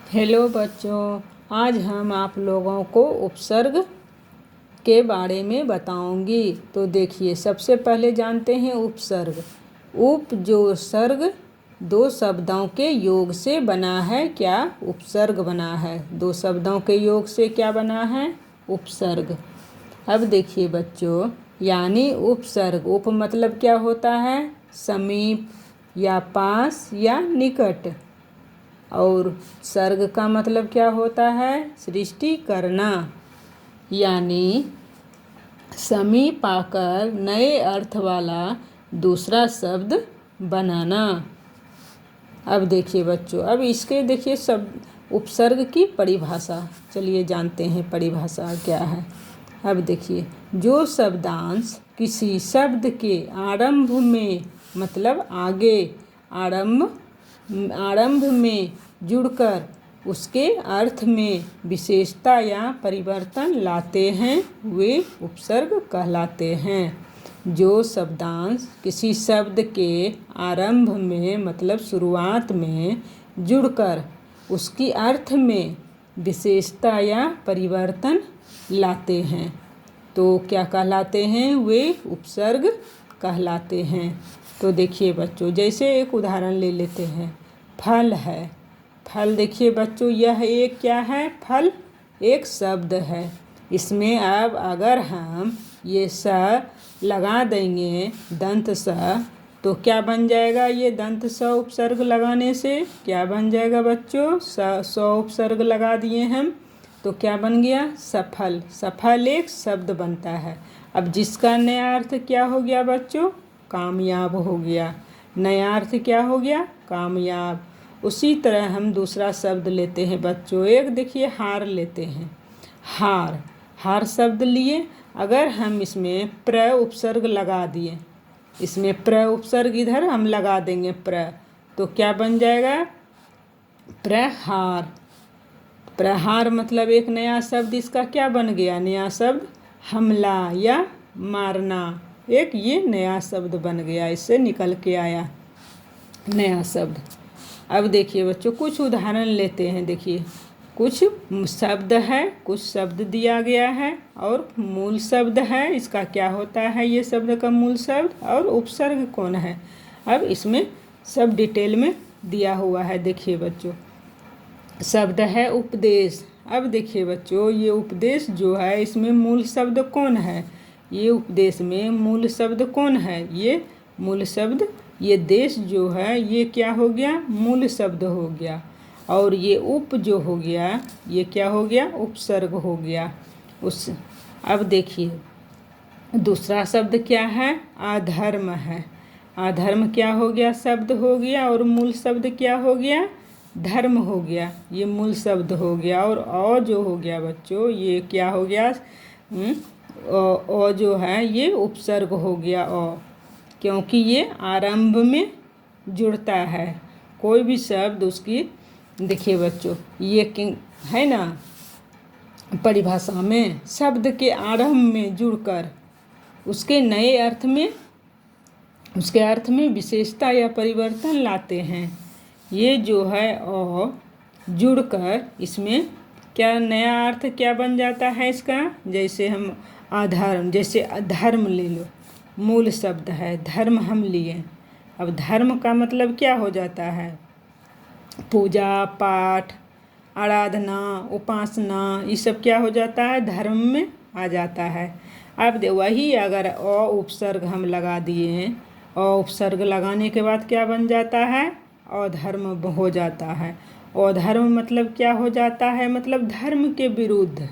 Hello बच्चों, आज हम आप लोगों को उपसर्ग के बारे में बताऊंगी। तो देखिए, सबसे पहले जानते हैं उपसर्ग। उप जो सर्ग दो शब्दों के योग से बना है, क्या उपसर्ग बना है। दो शब्दों के योग से क्या बना है, उपसर्ग। अब देखिए बच्चों, यानी उपसर्ग, उप मतलब क्या होता है, समीप या पास या निकट, और सर्ग का मतलब क्या होता है, सृष्टि करना, यानी समीप आकर नए अर्थ वाला दूसरा शब्द बनाना। अब देखिए बच्चों, अब इसके देखिए शब्द उपसर्ग की परिभाषा, चलिए जानते हैं परिभाषा क्या है। अब देखिए, जो शब्दांश किसी शब्द के आरंभ में मतलब आगे आरंभ में जुड़कर उसके अर्थ में विशेषता या परिवर्तन लाते हैं, वे उपसर्ग कहलाते हैं। जो शब्दांश किसी शब्द के आरंभ में मतलब शुरुआत में जुड़कर उसकी अर्थ में विशेषता या परिवर्तन लाते हैं, तो क्या कहलाते हैं, वे उपसर्ग कहलाते हैं। तो देखिए बच्चों, जैसे एक उदाहरण ले लेते हैं, फल है। फल देखिए बच्चों, यह एक क्या है, फल एक शब्द है। इसमें अब अगर हम ये स लगा देंगे, दंत स, तो क्या बन जाएगा, ये दंत स उपसर्ग लगाने से क्या बन जाएगा बच्चों, स उपसर्ग लगा दिए हम, तो क्या बन गया, सफल। सफल एक शब्द बनता है। अब जिसका नया अर्थ क्या हो गया बच्चों, कामयाब हो गया। नया अर्थ क्या हो गया, कामयाब। उसी तरह हम दूसरा शब्द लेते हैं बच्चों, एक देखिए हार लेते हैं। हार, हार शब्द लिए, अगर हम इसमें प्र उपसर्ग लगा दिए, इसमें प्र उपसर्ग इधर हम लगा देंगे प्र, तो क्या बन जाएगा, प्रहार। प्रहार मतलब एक नया शब्द, इसका क्या बन गया, नया शब्द हमला या मारना, एक ये नया शब्द बन गया, इससे निकल के आया नया शब्द। अब देखिए बच्चों, कुछ उदाहरण लेते हैं। देखिए, कुछ शब्द है, कुछ शब्द दिया गया है और मूल शब्द है, इसका क्या होता है, ये शब्द का मूल शब्द, और उपसर्ग कौन है। अब इसमें सब डिटेल में दिया हुआ है। देखिए बच्चों, शब्द है उपदेश। अब देखिए बच्चों, ये उपदेश जो है, इसमें मूल शब्द कौन है, ये उपदेश में मूल शब्द कौन है, ये मूल शब्द, ये देश जो है, ये क्या हो गया, मूल शब्द हो गया। और ये उप जो हो गया, ये क्या हो गया, उपसर्ग हो गया। उस अब देखिए, दूसरा शब्द क्या है, अधर्म है। अधर्म क्या हो गया, शब्द हो गया, और मूल शब्द क्या हो गया, धर्म हो गया, ये मूल शब्द हो गया। और अ जो हो गया बच्चों, ये क्या हो गया, अ जो है ये उपसर्ग हो गया अ, क्योंकि ये आरंभ में जुड़ता है। कोई भी शब्द उसकी, देखिए बच्चों, ये है ना, परिभाषा में शब्द के आरंभ में जुड़कर उसके नए अर्थ में, उसके अर्थ में विशेषता या परिवर्तन लाते हैं। ये जो है अ जुड़कर इसमें क्या नया अर्थ क्या बन जाता है इसका, जैसे हम अधर्म, जैसे धर्म ले लो, मूल शब्द है, धर्म हम लिए। अब धर्म का मतलब क्या हो जाता है, पूजा पाठ, आराधना, उपासना, ये सब क्या हो जाता है, धर्म में आ जाता है। अब वही अगर अ उपसर्ग हम लगा दिए हैं, अ उपसर्ग लगाने के बाद क्या बन जाता है, अधर्म हो जाता है। अधर्म मतलब क्या हो जाता है, मतलब धर्म के विरुद्ध,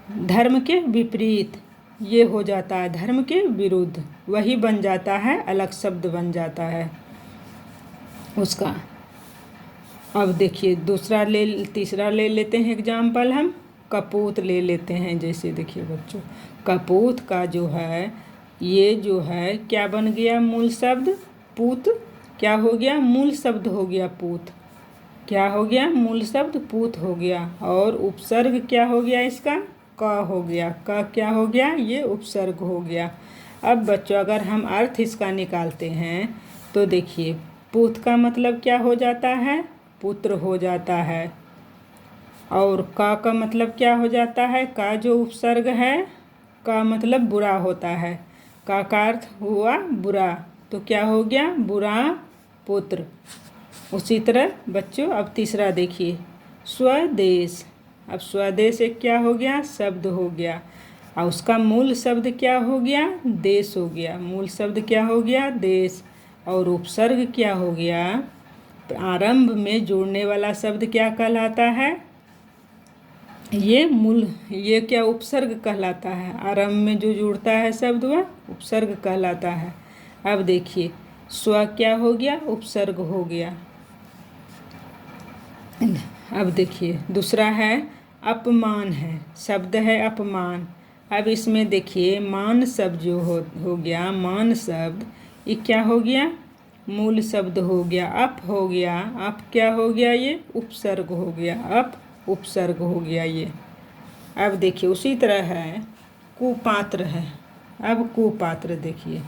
धर्म के विपरीत, ये हो जाता है, धर्म के विरुद्ध, वही बन जाता है, अलग शब्द बन जाता है उसका। अब देखिए दूसरा तीसरा ले लेते हैं एग्जाम्पल, हम कपूत ले लेते हैं। जैसे देखिए बच्चों, कपूत का जो है, ये जो है क्या बन गया, मूल शब्द पूत, क्या हो गया, मूल शब्द हो गया पूत, क्या हो गया, मूल शब्द पूत हो गया। और उपसर्ग क्या हो गया इसका, क हो गया, क क्या हो गया, ये उपसर्ग हो गया। अब बच्चों अगर हम अर्थ इसका निकालते हैं, तो देखिए पूत का मतलब क्या हो जाता है, पुत्र हो जाता है। और का मतलब क्या हो जाता है? का जो उपसर्ग है, का मतलब बुरा होता है। का अर्थ हुआ बुरा, तो क्या हो गया? बुरा पुत्र। उसी तरह बच्चों अब तीसरा देखिए, स्वदेश। अब स्वदेश एक क्या हो गया? शब्द हो गया, और उसका मूल शब्द क्या हो गया? देश हो गया। मूल शब्द क्या हो गया? देश। और उपसर्ग क्या हो गया? आरंभ में जोड़ने वाला शब्द क्या कहलाता है? ये क्या उपसर्ग कहलाता है। आरंभ में जो जुड़ता है शब्द वह उपसर्ग कहलाता है। अब देखिए, स्व क्या हो गया? उपसर्ग हो गया। अब देखिए दूसरा है अपमान है, शब्द है अपमान। अब इसमें देखिए मान शब्द जो हो गया, मान शब्द ये क्या हो गया? मूल शब्द हो गया, अप हो गया। अप क्या हो गया? ये उपसर्ग हो गया, अप उपसर्ग हो गया ये। अब देखिए उसी तरह है कुपात्र है। अब कुपात्र देखिए,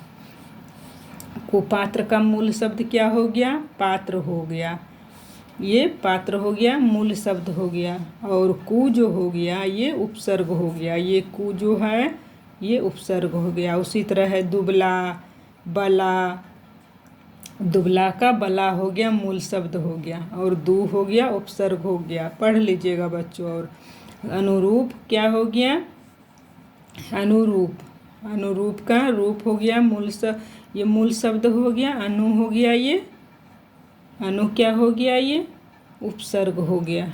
कुपात्र का मूल शब्द क्या हो गया? पात्र हो गया। ये पात्र हो गया, मूल शब्द हो गया। और कु जो हो गया ये उपसर्ग हो गया। ये कु जो है ये उपसर्ग हो गया। उसी तरह है दुबला, बला। दुबला का बला हो गया, मूल शब्द हो गया। और दू हो गया, उपसर्ग हो गया। पढ़ लीजिएगा बच्चों। और अनुरूप क्या हो गया? अनुरूप। अनुरूप का रूप हो गया, ये मूल शब्द हो गया। अनु हो गया, ये अनु क्या हो गया? ये उपसर्ग हो गया।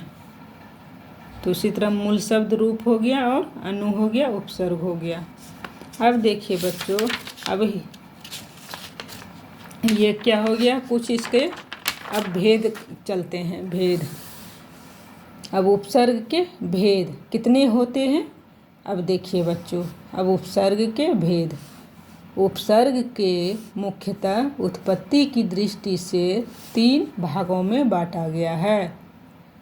तो उसी तरह मूल शब्द रूप हो गया और अनु हो गया, उपसर्ग हो गया। अब देखिए बच्चों, अब ये क्या हो गया? कुछ इसके अब भेद चलते हैं, भेद। अब उपसर्ग के भेद कितने होते हैं? अब देखिए बच्चों, अब उपसर्ग के भेद। उपसर्ग के मुख्यतः उत्पत्ति की दृष्टि से 3 भागों में बांटा गया है।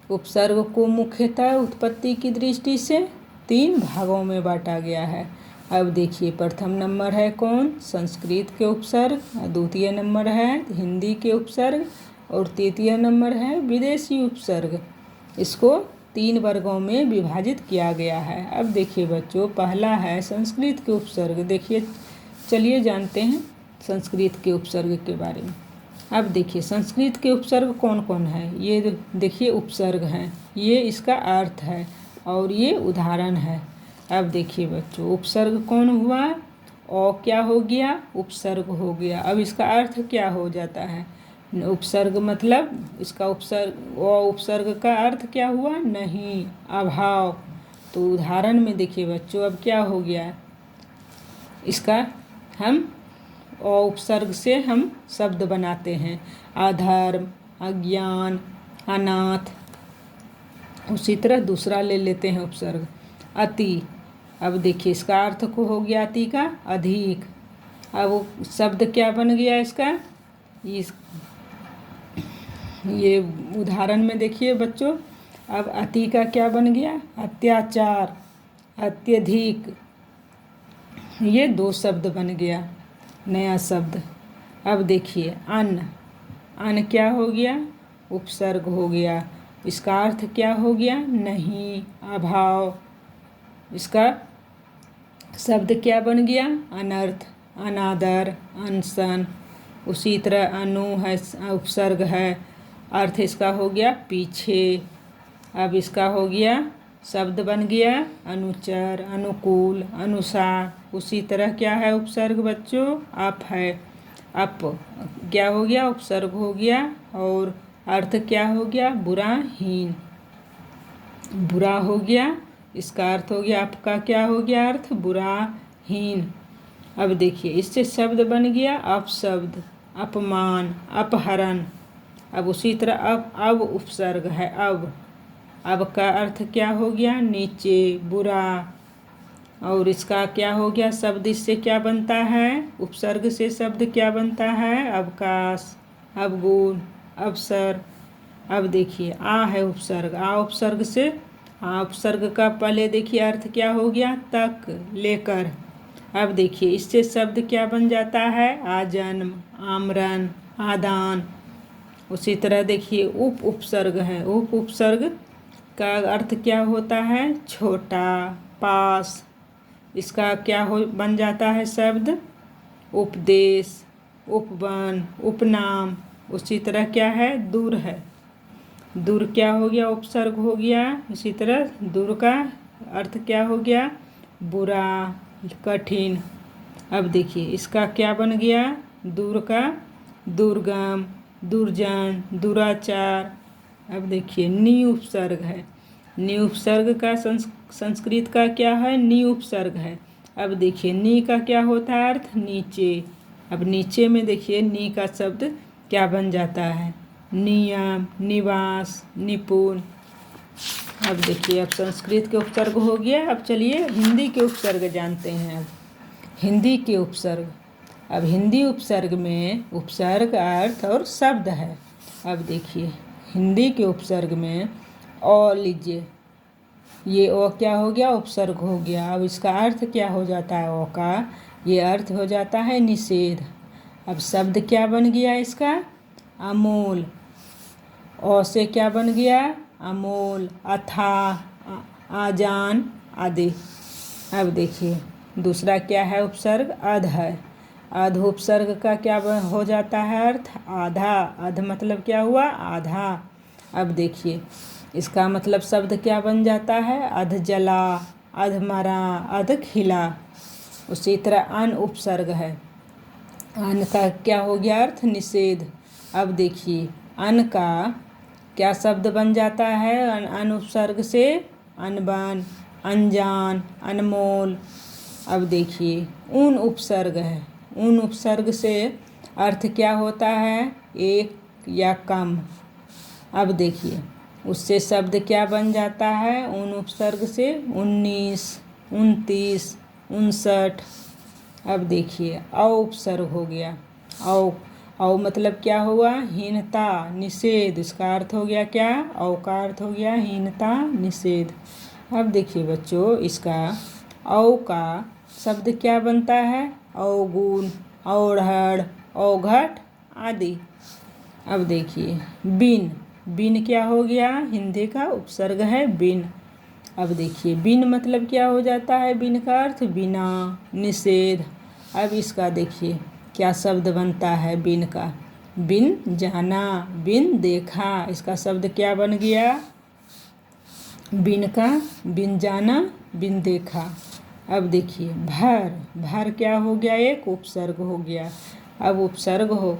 उपसर्ग को मुख्यतः उत्पत्ति की दृष्टि से 3 भागों में बांटा गया है। अब देखिए प्रथम नंबर है कौन? संस्कृत के उपसर्ग। द्वितीय नंबर है हिंदी के उपसर्ग। और तृतीय नंबर है विदेशी उपसर्ग। इसको 3 वर्गों में विभाजित किया गया है। अब देखिए बच्चों, पहला है संस्कृत के उपसर्ग। देखिए, चलिए जानते हैं संस्कृत के उपसर्ग के बारे में। अब देखिए संस्कृत के उपसर्ग कौन कौन है? ये देखिए उपसर्ग हैं, ये इसका अर्थ है और ये उदाहरण है। अब देखिए बच्चों, उपसर्ग कौन हुआ? औ क्या हो गया? उपसर्ग हो गया। अब इसका अर्थ क्या हो जाता है? उपसर्ग मतलब इसका उपसर्ग, उपसर्ग का अर्थ क्या हुआ? नहीं, अभाव। तो उदाहरण में देखिए बच्चों, अब क्या हो गया? इसका हम उपसर्ग से हम शब्द बनाते हैं, अधर्म, अज्ञान, अनाथ। उसी तरह दूसरा ले लेते हैं उपसर्ग, अति। अब देखिए इसका अर्थ को हो गया अति का अधिक। अब शब्द क्या बन गया इसका? ये उदाहरण में देखिए बच्चों, अब अति का क्या बन गया? अत्याचार, अत्यधिक। ये 2 शब्द बन गया, नया शब्द। अब देखिए अन्न। अन्न क्या हो गया? उपसर्ग हो गया। इसका अर्थ क्या हो गया? नहीं, अभाव। इसका शब्द क्या बन गया? अनर्थ, अनादर, अनशन। उसी तरह अनु है, उपसर्ग है, अर्थ इसका हो गया पीछे। अब इसका हो गया शब्द बन गया अनुचर, अनुकूल, अनुसार। उसी तरह क्या है उपसर्ग बच्चों? अप है। अप क्या हो गया? उपसर्ग हो गया। और अर्थ क्या हो गया? बुरा, हीन। बुरा हो गया, इसका अर्थ हो गया, आपका क्या हो गया अर्थ? बुरा, हीन। अब देखिए इससे शब्द बन गया अपशब्द, अपमान, अपहरण। अब उसी तरह अब उपसर्ग है, अब का अर्थ क्या हो गया? नीचे, बुरा। और इसका क्या हो गया? शब्द इससे क्या बनता है? उपसर्ग से शब्द क्या बनता है? अवकाश, अवगुण, अवसर। अब देखिए आ है उपसर्ग, आ उपसर्ग से, आ उपसर्ग का पहले देखिए अर्थ क्या हो गया? तक, लेकर। अब देखिए इससे शब्द क्या बन जाता है? आजन्म, आमरण, आदान। उसी तरह देखिए उपसर्ग है, उपसर्ग का अर्थ क्या होता है? छोटा, पास। इसका क्या हो बन जाता है शब्द? उपदेश, उपवन, उपनाम। उसी तरह क्या है? दूर है। दूर क्या हो गया? उपसर्ग हो गया। इसी तरह दूर का अर्थ क्या हो गया? बुरा, कठिन। अब देखिए इसका क्या बन गया? दूर का दुर्गम, दुर्जन, दुराचार। अब देखिए नी उपसर्ग है। नी उपसर्ग का संस्कृत का क्या है? नी उपसर्ग है। अब देखिए नी का क्या होता है अर्थ? नीचे। अब नीचे में देखिए नी का शब्द क्या बन जाता है? नियम, निवास, निपुण। अब देखिए अब संस्कृत के उपसर्ग हो गया। अब चलिए हिंदी के उपसर्ग जानते हैं। अब हिंदी के उपसर्ग। अब हिंदी उपसर्ग में उपसर्ग, अर्थ और शब्द है। अब देखिए हिंदी के उपसर्ग में अ लीजिए, ये ओ क्या हो गया? उपसर्ग हो गया। अब इसका अर्थ क्या हो जाता है? ओ का ये अर्थ हो जाता है निषेध। अब शब्द क्या बन गया इसका? अमूल। ओ से क्या बन गया? अमूल, अथाह, आजान आदि। अब देखिए दूसरा क्या है? उपसर्ग अध है। अध उपसर्ग का क्या हो जाता है अर्थ? आधा। अध मतलब क्या हुआ? आधा। अब देखिए इसका मतलब शब्द क्या बन जाता है? अध जला, अध मरा, अध खिला। उसी तरह अन उपसर्ग है। अन का क्या हो गया अर्थ? निषेध। अब देखिए अन का क्या शब्द बन जाता है अन उपसर्ग से? अनबन, अनजान, अनमोल। अब देखिए उन उपसर्ग है। उन उपसर्ग से अर्थ क्या होता है? एक या कम। अब देखिए उससे शब्द क्या बन जाता है? उन उपसर्ग से 19, 29, 59। अब देखिए औ उपसर्ग हो गया। औ मतलब क्या हुआ? हीनता, निषेध। इसका अर्थ हो गया क्या? औ का अर्थ हो गया हीनता, निषेध। अब देखिए बच्चों इसका औ का शब्द क्या बनता है? अवगुण, औढ़ड़, औघट आदि। अब देखिए बिन। बिन क्या हो गया? हिंदी का उपसर्ग है बिन। अब देखिए बिन मतलब क्या हो जाता है? बिन का अर्थ बिना, निषेध। अब इसका देखिए क्या शब्द बनता है बिन का? बिन जाना, बिन देखा। इसका शब्द क्या बन गया? बिन का बिन जाना, बिन देखा। अब देखिए भर। भर क्या हो गया? एक उपसर्ग हो गया। अब उपसर्ग हो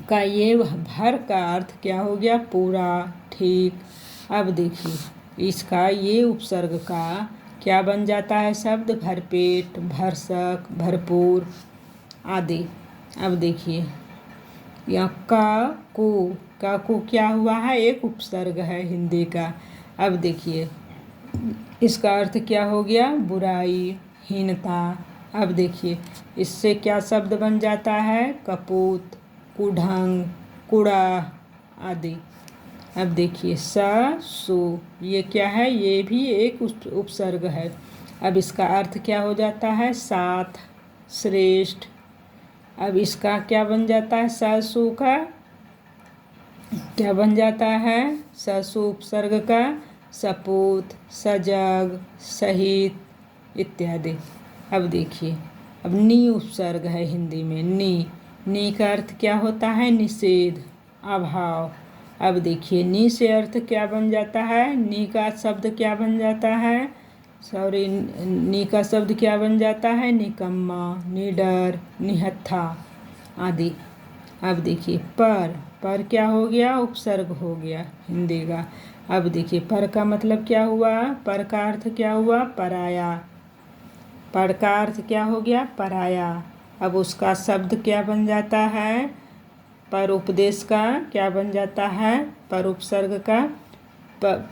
का ये भर का अर्थ क्या हो गया? पूरा, ठीक। अब देखिए इसका ये उपसर्ग का क्या बन जाता है शब्द? भरपेट, भरसक, भरपूर आदि। अब देखिए यहाँ का को क्या हुआ है? एक उपसर्ग है हिंदी का। अब देखिए इसका अर्थ क्या हो गया? बुराई, हीनता। अब देखिए इससे क्या शब्द बन जाता है? कपूत, कुढंग, कूड़ा आदि। अब देखिए सु, ये क्या है? ये भी एक उपसर्ग है। अब इसका अर्थ क्या हो जाता है? साथ, श्रेष्ठ। अब इसका क्या बन जाता है? सु का क्या बन जाता है? सु उपसर्ग का सपूत, सजग, सहित इत्यादि। अब देखिए अब नी उपसर्ग है हिंदी में। नी का अर्थ क्या होता है? निषेध, अभाव। अब देखिए नी से अर्थ क्या बन जाता है? नी का शब्द क्या बन जाता है? नी का शब्द क्या बन जाता है? निकम्मा, निडर, निहत्था आदि। अब देखिए पर क्या हो गया? उपसर्ग हो गया हिंदी का। अब देखिए पर का मतलब क्या हुआ? पर का अर्थ क्या हुआ? पराया। पर का अर्थ क्या हो गया? पराया। अब उसका शब्द क्या बन जाता है? पर उपदेश का क्या बन जाता है? पर उपसर्ग का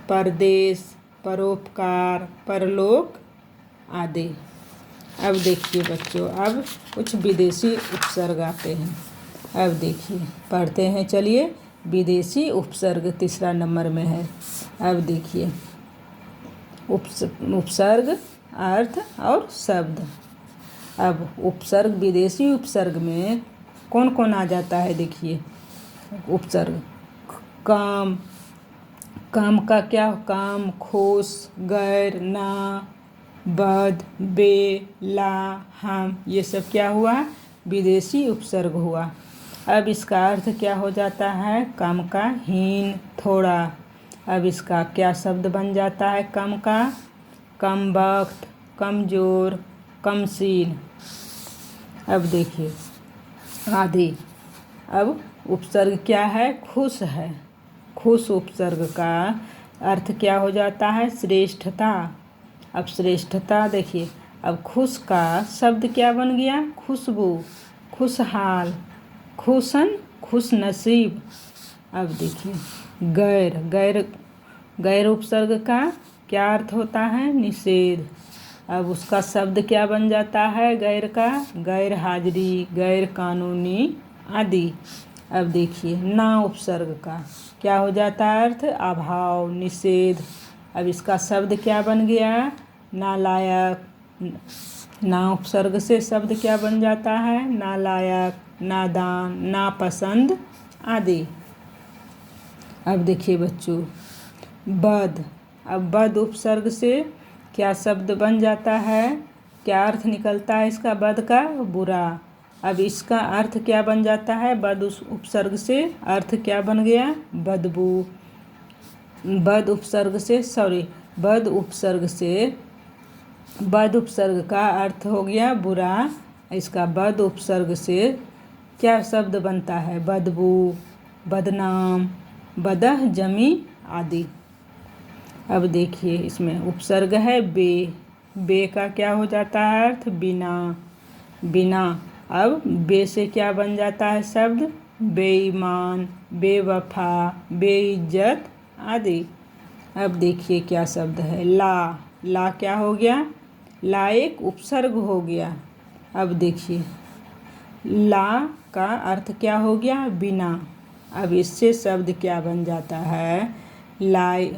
परदेश, परोपकार, परलोक आदि। अब देखिए बच्चों अब कुछ विदेशी उपसर्ग आते हैं। अब देखिए पढ़ते हैं, चलिए। विदेशी उपसर्ग तीसरा नंबर में है। अब देखिए उपसर्ग, अर्थ और शब्द। अब उपसर्ग, विदेशी उपसर्ग में कौन कौन आ जाता है? देखिए उपसर्ग काम, काम का क्या, काम, खुश, गैर, ना, बद, बे, ला, हम, ये सब क्या हुआ, विदेशी उपसर्ग हुआ। अब इसका अर्थ क्या हो जाता है, कम का, हीन, थोड़ा। अब इसका क्या शब्द बन जाता है कम का, कम वक्त, कमज़ोर, कमसीन। अब देखिए आदि। अब उपसर्ग क्या है, खुश है। खुश उपसर्ग का अर्थ क्या हो जाता है, श्रेष्ठता। अब श्रेष्ठता देखिए, अब खुश का शब्द क्या बन गया, खुशबू, खुशहाल, खुशन, खुश नसीब। अब देखिए गैर, गैर, गैर उपसर्ग का क्या अर्थ होता है, निषेध। अब उसका शब्द क्या बन जाता है गैर का, गैर हाजिरी, गैर कानूनी आदि। अब देखिए ना उपसर्ग का क्या हो जाता है अर्थ, अभाव, निषेध। अब इसका शब्द क्या बन गया, नालायक। ना उपसर्ग से शब्द क्या बन जाता है, नालायक, नादान, नापसंद आदि। अब देखिए बच्चों बद। अब बद उपसर्ग से क्या शब्द बन जाता है, क्या अर्थ निकलता है इसका, बद का, बुरा। अब इसका अर्थ क्या बन जाता है, बद उपसर्ग से अर्थ क्या बन गया, बदबू। बद उपसर्ग से बद उपसर्ग का अर्थ हो गया बुरा। इसका बद उपसर्ग से क्या शब्द बनता है, बदबू, बदनाम, बदह जमी आदि। अब देखिए इसमें उपसर्ग है बे। बे का क्या हो जाता है अर्थ, बिना, बिना। अब बे से क्या बन जाता है शब्द, बेईमान, बेवफा, बेइज्जत आदि। अब देखिए क्या शब्द है, ला। ला क्या हो गया, ला एक उपसर्ग हो गया। अब देखिए ला का अर्थ क्या हो गया, बिना। अब इससे शब्द क्या बन जाता है, लाई।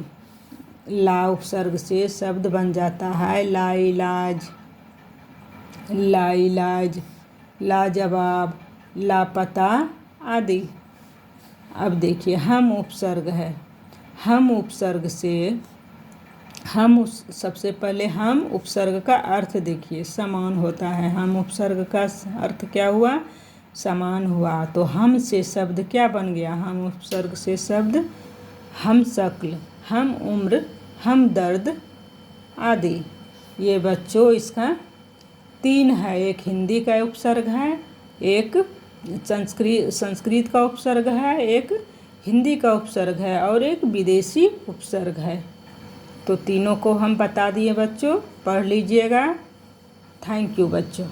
ला उपसर्ग से शब्द बन जाता है लाइलाज, लाइलाज, लाजवाब, लापता आदि। अब देखिए हम उपसर्ग है। हम उपसर्ग से सबसे पहले हम उपसर्ग का अर्थ देखिए, समान होता है। हम उपसर्ग का अर्थ क्या हुआ, समान हुआ। तो हम से शब्द क्या बन गया, हम उपसर्ग से शब्द हम शक्ल, हम उम्र, हम दर्द आदि। ये बच्चों इसका 3 है, एक हिंदी का उपसर्ग है, एक संस्कृत का उपसर्ग है, एक हिंदी का उपसर्ग है और एक विदेशी उपसर्ग है। तो तीनों को हम बता दिए बच्चों, पढ़ लीजिएगा। थैंक यू बच्चों।